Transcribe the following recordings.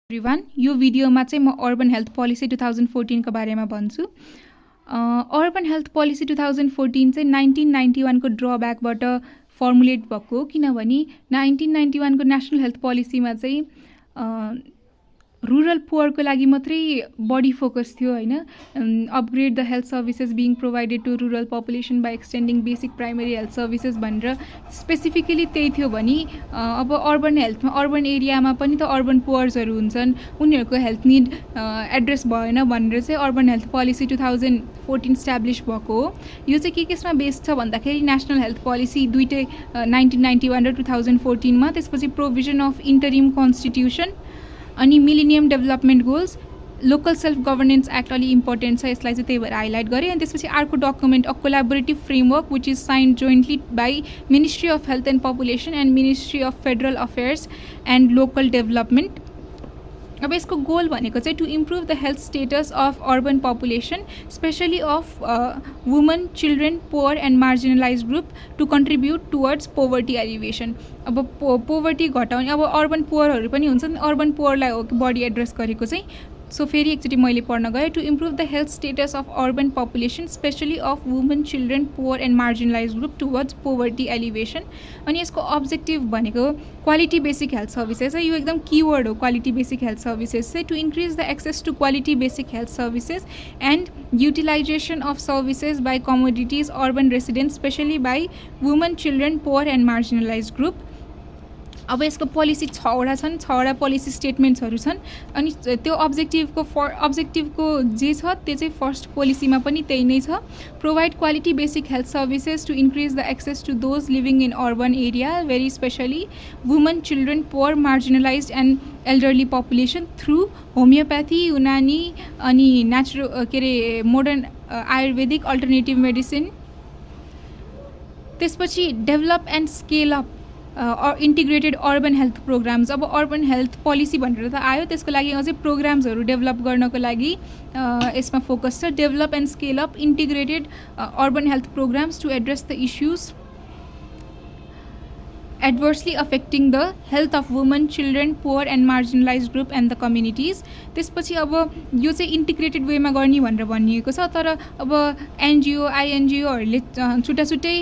Everyone यो भिडियोमा चाहिँ म अर्बन हेल्थ पोलिसी 2014 को बारेमा भन्छु। अर्बन हेल्थ पोलिसी 2014 चाहिँ 1991 को ड्रब्याकबाट फर्मुलेट भएको हो, किनभने 1991 को नेसनल हेल्थ पोलिसीमा चाहिँ रुरल पुअरको लागि मात्रै बढी फोकस थियो हैन। Upgrade the health services being provided to rural population by extending basic primary health services भनेर स्पेसिफिकली त्यही थियो भने अब अर्बन हेल्थमा अर्बन एरियामा पनि त अर्बन पुअर्सहरू हुन्छन्, उनीहरूको हेल्थ निड एड्रेस भएन भनेर चाहिँ अर्बन हेल्थ पोलिसी 2014 स्ट्याब्लिस भएको हो। यो चाहिँ केसमा बेस्ड छ भन्दाखेरि नेसनल हेल्थ पोलिसी दुईटै 1991 र 2014 मा, त्यसपछि प्रोभिजन अफ इन्टरिम कन्स्टिट्युसन अनि millennium development goals, local self governance act अलि इम्पोर्टेन्ट छ, यसलाई चाहिँ त्यही भएर हाइलाइट गरेँ। अनि त्यसपछि अर्को document a collaborative framework which is signed jointly by ministry of health and population and ministry of federal affairs and local development. अब यसको गोल भनेको चाहिँ to improve the health status of urban population, specially of woman, children, poor and marginalise group to contribute towards poverty alleviation. अब poverty घटाउने, अब urban पुअरहरू पनि हुन्छन्, urban पुअरलाई हो बडी एड्रेस गरेको चाहिँ। सो फेरि एकचोटि मैले पढ्न गएँ, to improve the health status of urban population specially of woman, children, poor and marginalise group towards poverty alleviation. अनि यसको अब्जेक्टिभ भनेको क्वालिटी बेसिक हेल्थ सर्भिसेस है, यो एकदम किवर्ड हो। क्वालिटी बेसिक हेल्थ सर्भिसेस चाहिँ to increase the access to quality basic health services and utilisation of services by commodities urban residents specially by woman, children, poor and marginalise group. अब यसको policy 6वटा छन्, 6वटा policy स्टेटमेन्ट्सहरू छन्। अनि त्यो अब्जेक्टिभको जे छ त्यो चाहिँ फर्स्ट पोलिसीमा पनि त्यही नै छ। Provide quality basic health services to increase the access to those living in urban area, very specially woman, children, poor, marginalise and elderly population through homeopathy, Unani अनि मोडर्न आयुर्वेदिक अल्टरनेटिभ मेडिसिन। त्यसपछि develop and scale up integrated urban health programmes. अब urban health policy भनेर त आयो, त्यसको लागि अझै प्रोग्राम्सहरू develop गर्नको लागि यसमा फोकस छ। Develop and scale up integrated urban health programmes to address the issues adversely affecting the health of women, children, poor and marginalized group and the communities। त्यसपछि अब यो चाहिँ इन्टिग्रेटेड वेमा गर्ने भनेर भनिएको छ, तर अब एनजिओ आइएनजिओहरूले छुट्टा छुट्टै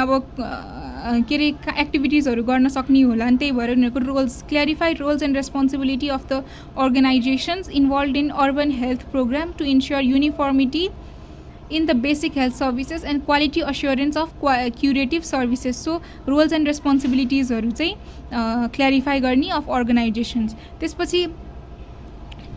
अब एक्टिभिटिजहरू गर्न सक्ने होला नि, त्यही भएर उनीहरूको roles clarified roles and responsibility of the organisations involve in urban health programme to ensure uniformity in the basic health services and quality assurance of curative services। so roles and responsibilities हरू चाहिँ clarify गर्ने of organisations. त्यसपछि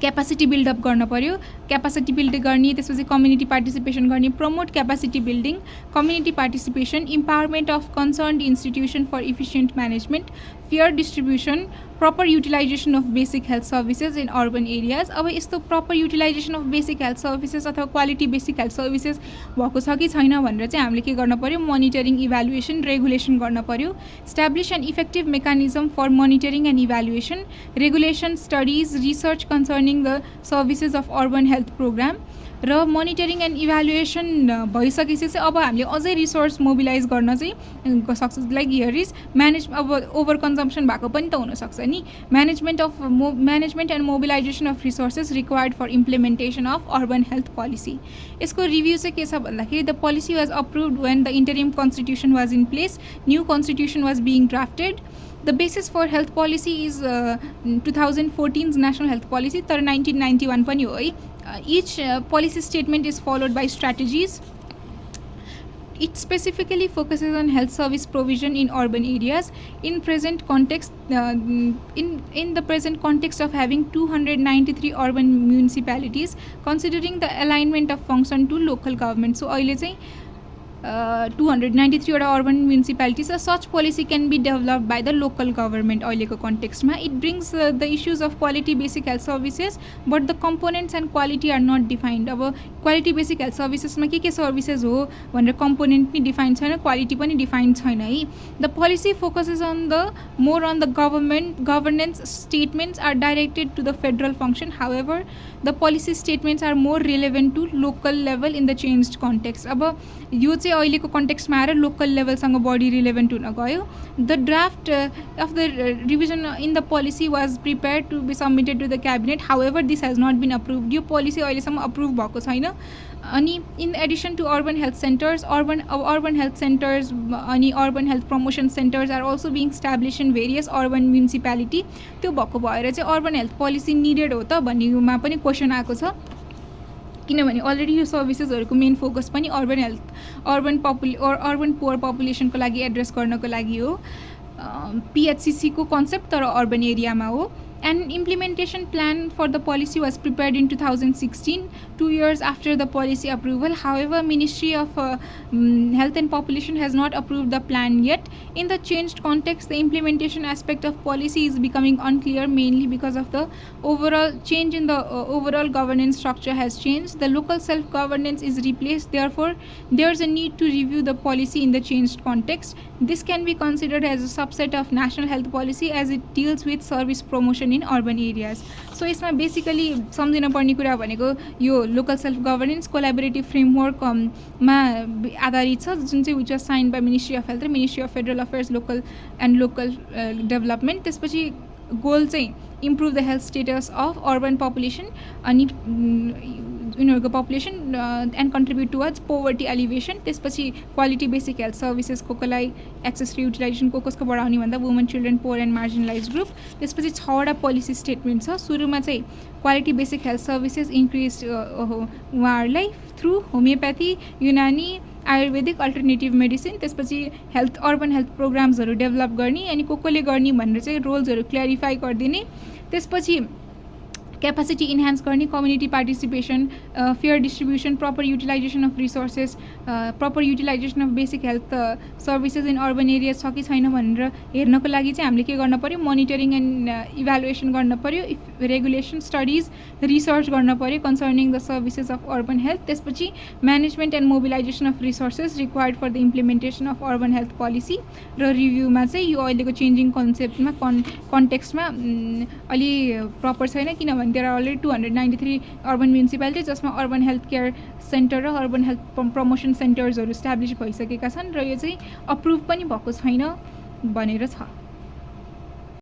capacity build up गर्न पर्यो, capacity build गर्ने, त्यसपछि community participation गर्ने, promote capacity building, community participation, empowerment of concerned institution for efficient management, fair distribution, proper utilisation of basic health services in urban areas. अब यस्तो proper utilisation of basic health services अथवा quality basic health services भएको छ कि छैन भनेर चाहिँ हामीले के गर्न पर्यो, मोनिटरिङ, इभ्यालुएसन, रेगुलेसन गर्न पर्यो। Establish an effective mechanism for monitoring and evaluation, regulation, studies, research concerning the services of urban health programme. र मोनिटरिङ एन्ड इभ्यालुएसन भइसकेपछि चाहिँ अब हामीले अझै रिसोर्स मोबिलाइज गर्न चाहिँ सक्छ। लाइक हियर इज अब ओभर कन्जम्सन भएको पनि त हुनसक्छ नि। Management and mobilisation of resources required for implementation of urban health policy. यसको रिभ्यू चाहिँ के छ भन्दाखेरि the policy was approved when the interim constitution was in place, new constitution was being drafted. The basis for health policy is 2014's national health policy, तर 1991 पनि हो है। Each policy statement is followed by strategies. It specifically focuses on health service provision in urban areas. In the present context of having 293 urban municipalities, considering the alignment of function to local government. So अहिले चाहिँ 293 वटा urban municipalities. Such policy can be develop by the local government अहिलेको कन्टेक्स्टमा। It brings the issues of quality basic health services but the components and quality are not defined. अब quality basic health सर्भिसेसमा के services हो भनेर component पनि defined छैन, quality पनि डिफाइन्ड छैन है। The policy focuses on the more on the governance statements are directed to the federal function. However the policy statements are more relevant to local level in the changed context. अब यो चाहिँ अहिलेको कन्टेक्स्टमा आएर local लेभलसँग बढी relevant हुन गयो. The draft of the revision in the policy was prepare to be submitted to the cabinet. However this has not been approved. यो policy अहिलेसम्म अप्रुभ भएको छैन. अनि in addition to urban health centres, urban health centres अनि urban health promotion centres are also being establish in various urban municipality. त्यो भएको भएर चाहिँ अर्बन हेल्थ पोलिसी निडेड हो त भन्नेमा पनि क्वेसन आएको छ. किनभने अलरेडी यो सर्भिसेसहरूको मेन फोकस पनि अर्बन पुवर पपुलेसनको लागि एड्रेस गर्नको लागि हो. पिएचसिसीको कन्सेप्ट तर अर्बन एरियामा हो. An implementation plan for the policy was prepared in 2016, 2 years after the policy approval. However, Ministry of Health and Population has not approved the plan yet. In the changed context, the implementation aspect of policy is becoming unclear, mainly because of the overall change in the overall governance structure has changed. The local self-governance is replaced. Therefore, there's a need to review the policy in the changed context. This can be considered as a subset of national health policy as it deals with service promotion in urban areas. So यसमा basically सम्झिन पर्ने कुरा भनेको यो local self governance collaborative फ्रेमवर्कमा आधारित छ, जुन चाहिँ which was sign by ministry of health र ministry of federal affairs local development. त्यसपछि गोल चाहिँ improve the health status of urban population अनि उनीहरूको population and contribute towards poverty alleviation. त्यसपछि क्वालिटी बेसिक हेल्थ सर्भिसेस कोलाई access र utilisation कसको बढाउने भन्दा woman, children, poor and marginalise group. त्यसपछि 6वटा पोलिसी स्टेटमेन्ट छ. सुरुमा चाहिँ quality basic health services increase उहाँहरूलाई थ्रु होमियोप्याथी, युनानी, आयुर्वेदिक, अल्टरनेटिभ मेडिसिन. त्यसपछि अर्बन हेल्थ प्रोग्राम्सहरू डेभलप गर्ने अनि कसले गर्ने भनेर चाहिँ रोल्सहरू क्ल्यारिफाई गरिदिने. त्यसपछि क्यापासिटी इन्हान्स गर्ने, community participation, fair distribution, proper utilisation of resources, proper utilisation of basic health services in urban area छ कि छैन भनेर हेर्नको लागि चाहिँ हामीले के गर्न पऱ्यो, मोनिटरिङ एन्ड इभ्यालुएसन गर्न पऱ्यो, रेगुलेसन स्टडिज रिसर्च गर्न पऱ्यो concerning the services of urban health. त्यसपछि management and mobilisation of resources required for the implementation of urban health policy. र रिभ्यूमा चाहिँ यो अहिलेको चेन्जिङ कन्सेप्टमा कन्टेक्स्टमा अलि प्रपर छैन, किनभने there are already 293 urban municipalities जसमा अर्बन हेल्थ केयर सेन्टर र अर्बन हेल्थ प्रमोसन सेन्टर्सहरू इस्टाब्लिस भइसकेका छन् र यो चाहिँ अप्रुभ पनि भएको छैन भनेर छ.